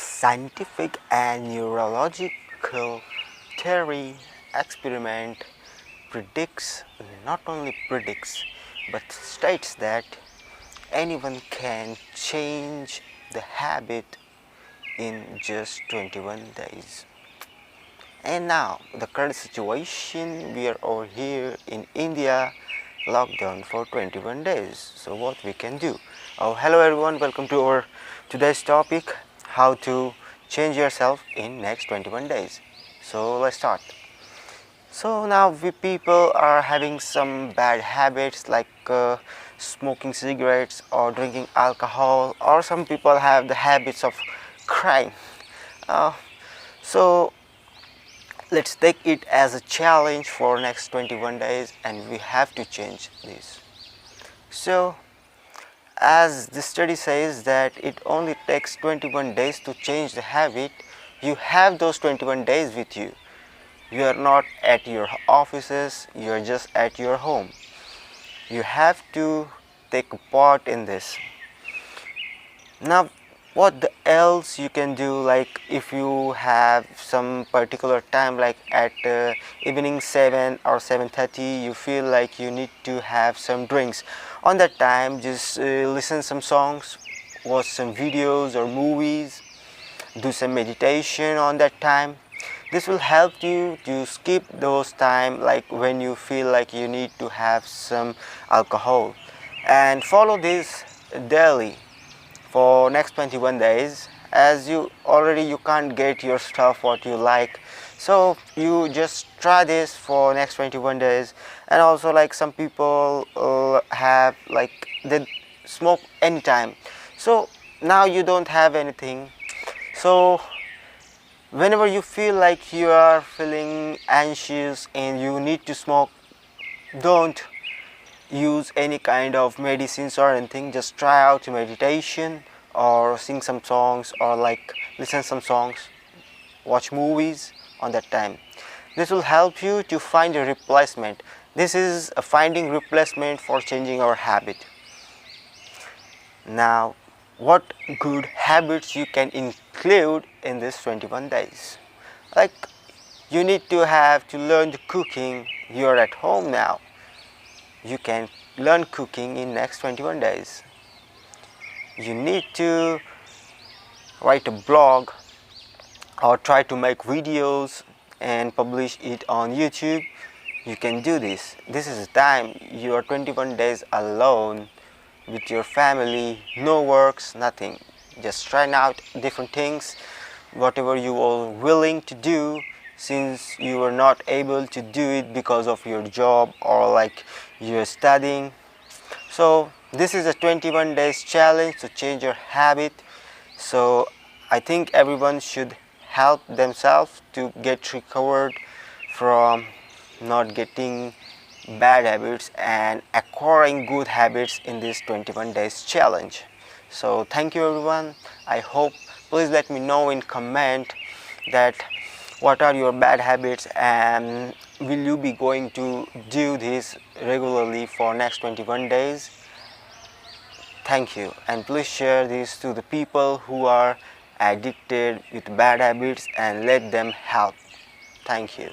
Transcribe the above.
scientific and neurological theory experiment predicts, not only predicts, but states that anyone can change the habit in just 21 days. And now, the current situation, we are over here in India, lockdown for 21 days. So what we can do? Oh, hello everyone, welcome to our today's topic, how to change yourself in next 21 days. So let's start. So now we people are having some bad habits like smoking cigarettes or drinking alcohol, or some people have the habits of crying. So let's take it as a challenge for next 21 days, and we have to change this. So as the study says that it only takes 21 days to change the habit, you have those 21 days with you. You are not at your offices, you are just at your home. You have to take a part in this. Now what else you can do, like if you have some particular time, like at evening 7 or 7:30, you feel like you need to have some drinks. On that time, just listen some songs, watch some videos or movies, do some meditation on that time. This will help you to skip those time, like when you feel like you need to have some alcohol, and follow this daily for next 21 days. As you can't get your stuff what you like, so you just try this for next 21 days. And also, like some people have, like, they smoke anytime, so now you don't have anything. So whenever you feel like you are feeling anxious and you need to smoke, don't use any kind of medicines or anything. Just try out meditation or sing some songs, or like listen some songs, watch movies on that time. This will help you to find a replacement. This is a finding replacement for changing our habit. Now, what good habits you can include in this 21 days? Like, you need to learn the cooking. You're at home now, you can learn cooking in next 21 days. You need to write a blog or try to make videos and publish it on YouTube. You can do this. This is the time you are 21 days alone with your family, no works, nothing. Just trying out different things, whatever you are willing to do, since you were not able to do it because of your job or like you're studying. So this is a 21 days challenge to change your habit. So I think everyone should help themselves to get recovered from not getting bad habits and acquiring good habits in this 21 days challenge. So thank you everyone. I hope, please let me know in comment that what are your bad habits, and will you be going to do this regularly for next 21 days. Thank you, and please share this to the people who are addicted with bad habits and let them help. Thank you.